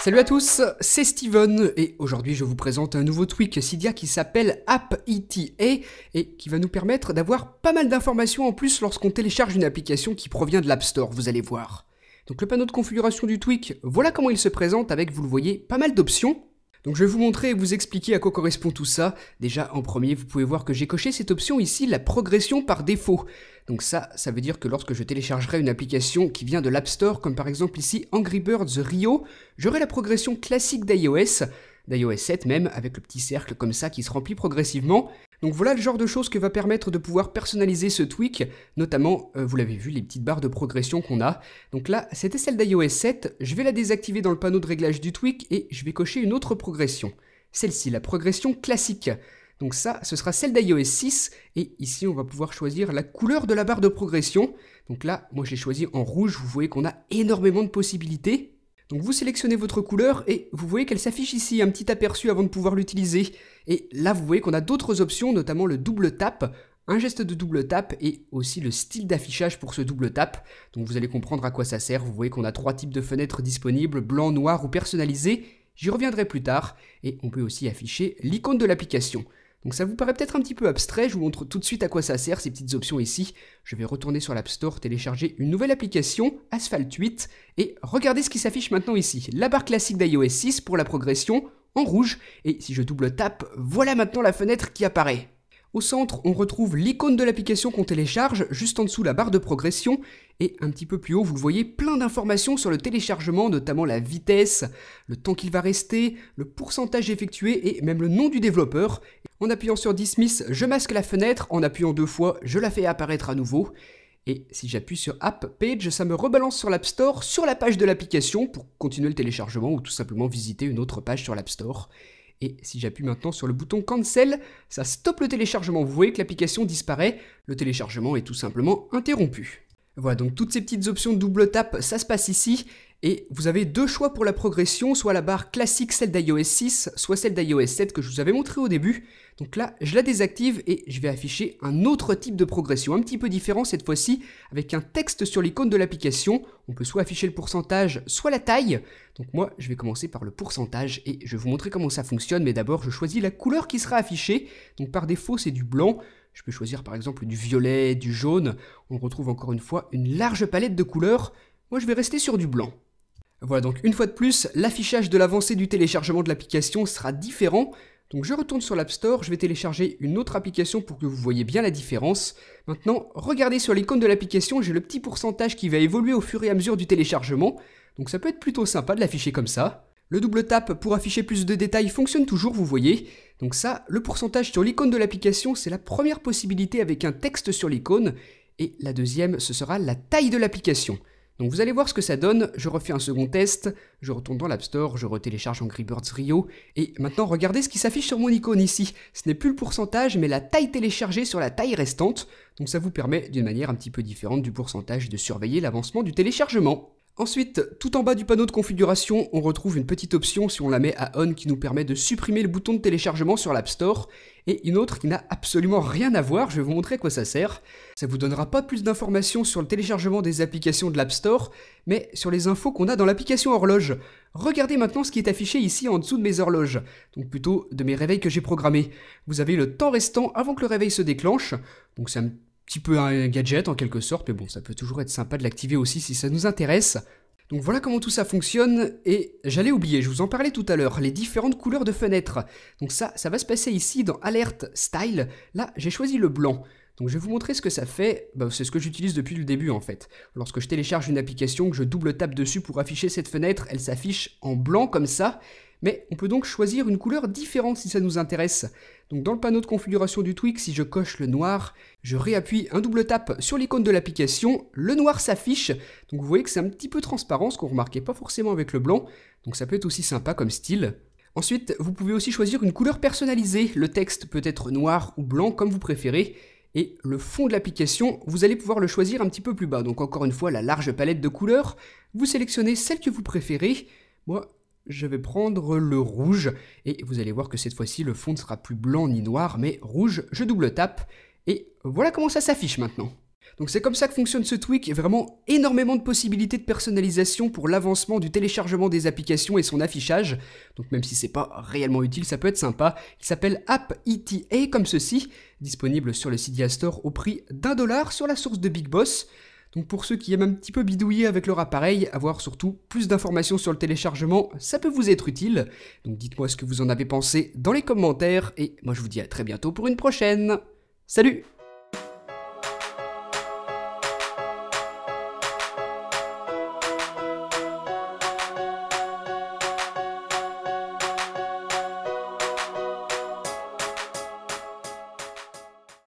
Salut à tous, c'est Steven et aujourd'hui je vous présente un nouveau tweak Cydia qui s'appelle App-ETA et qui va nous permettre d'avoir pas mal d'informations en plus lorsqu'on télécharge une application qui provient de l'App Store, vous allez voir. Donc le panneau de configuration du tweak, voilà comment il se présente avec, vous le voyez, pas mal d'options. Donc je vais vous montrer et vous expliquer à quoi correspond tout ça. Déjà en premier, vous pouvez voir que j'ai coché cette option ici, la progression par défaut. Donc ça veut dire que lorsque je téléchargerai une application qui vient de l'App Store, comme par exemple ici Angry Birds Rio, j'aurai la progression classique d'iOS 7 même, avec le petit cercle comme ça qui se remplit progressivement. Donc voilà le genre de choses que va permettre de pouvoir personnaliser ce tweak, notamment, vous l'avez vu, les petites barres de progression qu'on a. Donc là, c'était celle d'iOS 7, je vais la désactiver dans le panneau de réglage du tweak et je vais cocher une autre progression. Celle-ci, la progression classique. Donc ça, ce sera celle d'iOS 6, et ici on va pouvoir choisir la couleur de la barre de progression. Donc là, moi j'ai choisi en rouge, vous voyez qu'on a énormément de possibilités. Donc vous sélectionnez votre couleur et vous voyez qu'elle s'affiche ici, un petit aperçu avant de pouvoir l'utiliser. Et là vous voyez qu'on a d'autres options, notamment le double tap, un geste de double tap et aussi le style d'affichage pour ce double tap. Donc vous allez comprendre à quoi ça sert, vous voyez qu'on a trois types de fenêtres disponibles, blanc, noir ou personnalisé. J'y reviendrai plus tard et on peut aussi afficher l'icône de l'application. Donc ça vous paraît peut-être un petit peu abstrait, je vous montre tout de suite à quoi ça sert ces petites options ici. Je vais retourner sur l'App Store, télécharger une nouvelle application, Asphalt 8, et regardez ce qui s'affiche maintenant ici. La barre classique d'iOS 6 pour la progression, en rouge, et si je double tape, voilà maintenant la fenêtre qui apparaît. Au centre, on retrouve l'icône de l'application qu'on télécharge, juste en dessous la barre de progression, et un petit peu plus haut, vous le voyez, plein d'informations sur le téléchargement, notamment la vitesse, le temps qu'il va rester, le pourcentage effectué et même le nom du développeur. En appuyant sur Dismiss, je masque la fenêtre, en appuyant deux fois, je la fais apparaître à nouveau. Et si j'appuie sur App Page, ça me rebalance sur l'App Store, sur la page de l'application, pour continuer le téléchargement ou tout simplement visiter une autre page sur l'App Store. Et si j'appuie maintenant sur le bouton Cancel, ça stoppe le téléchargement. Vous voyez que l'application disparaît, le téléchargement est tout simplement interrompu. Voilà, donc toutes ces petites options de double tap, ça se passe ici. Et vous avez deux choix pour la progression, soit la barre classique, celle d'iOS 6, soit celle d'iOS 7 que je vous avais montré au début. Donc là, je la désactive et je vais afficher un autre type de progression, un petit peu différent cette fois-ci, avec un texte sur l'icône de l'application. On peut soit afficher le pourcentage, soit la taille. Donc moi, je vais commencer par le pourcentage et je vais vous montrer comment ça fonctionne, mais d'abord, je choisis la couleur qui sera affichée. Donc par défaut, c'est du blanc. Je peux choisir par exemple du violet, du jaune. On retrouve encore une fois une large palette de couleurs. Moi, je vais rester sur du blanc. Voilà, donc une fois de plus, l'affichage de l'avancée du téléchargement de l'application sera différent. Donc je retourne sur l'App Store, je vais télécharger une autre application pour que vous voyez bien la différence. Maintenant, regardez sur l'icône de l'application, j'ai le petit pourcentage qui va évoluer au fur et à mesure du téléchargement. Donc ça peut être plutôt sympa de l'afficher comme ça. Le double tap pour afficher plus de détails fonctionne toujours, vous voyez. Donc ça, le pourcentage sur l'icône de l'application, c'est la première possibilité avec un texte sur l'icône. Et la deuxième, ce sera la taille de l'application. Donc vous allez voir ce que ça donne, je refais un second test, je retourne dans l'App Store, je retélécharge Angry Birds Rio, et maintenant regardez ce qui s'affiche sur mon icône ici. Ce n'est plus le pourcentage, mais la taille téléchargée sur la taille restante, donc ça vous permet d'une manière un petit peu différente du pourcentage de surveiller l'avancement du téléchargement. Ensuite, tout en bas du panneau de configuration, on retrouve une petite option si on la met à on qui nous permet de supprimer le bouton de téléchargement sur l'App Store, et une autre qui n'a absolument rien à voir, je vais vous montrer à quoi ça sert. Ça vous donnera pas plus d'informations sur le téléchargement des applications de l'App Store, mais sur les infos qu'on a dans l'application horloge. Regardez maintenant ce qui est affiché ici en dessous de mes horloges, donc plutôt de mes réveils que j'ai programmés. Vous avez le temps restant avant que le réveil se déclenche, donc c'est un petit peu un gadget en quelque sorte, mais bon, ça peut toujours être sympa de l'activer aussi si ça nous intéresse. Donc voilà comment tout ça fonctionne, et j'allais oublier, je vous en parlais tout à l'heure, les différentes couleurs de fenêtres. Donc ça va se passer ici dans Alert Style, là j'ai choisi le blanc. Donc je vais vous montrer ce que ça fait, c'est ce que j'utilise depuis le début en fait. Lorsque je télécharge une application, que je double tape dessus pour afficher cette fenêtre, elle s'affiche en blanc comme ça. Mais on peut donc choisir une couleur différente si ça nous intéresse. Donc dans le panneau de configuration du tweak, si je coche le noir, je réappuie un double tap sur l'icône de l'application, le noir s'affiche. Donc vous voyez que c'est un petit peu transparent, ce qu'on ne remarquait pas forcément avec le blanc. Donc ça peut être aussi sympa comme style. Ensuite, vous pouvez aussi choisir une couleur personnalisée. Le texte peut être noir ou blanc comme vous préférez. Et le fond de l'application, vous allez pouvoir le choisir un petit peu plus bas. Donc encore une fois, la large palette de couleurs. Vous sélectionnez celle que vous préférez. Moi, je vais prendre le rouge, et vous allez voir que cette fois-ci, le fond ne sera plus blanc ni noir, mais rouge, je double tape, et voilà comment ça s'affiche maintenant. Donc c'est comme ça que fonctionne ce tweak, et vraiment énormément de possibilités de personnalisation pour l'avancement du téléchargement des applications et son affichage. Donc même si c'est pas réellement utile, ça peut être sympa. Il s'appelle App ETA comme ceci, disponible sur le Cydia Store au prix d'$1 sur la source de Big Boss. Donc pour ceux qui aiment un petit peu bidouiller avec leur appareil, avoir surtout plus d'informations sur le téléchargement, ça peut vous être utile. Donc dites-moi ce que vous en avez pensé dans les commentaires, et moi je vous dis à très bientôt pour une prochaine. Salut!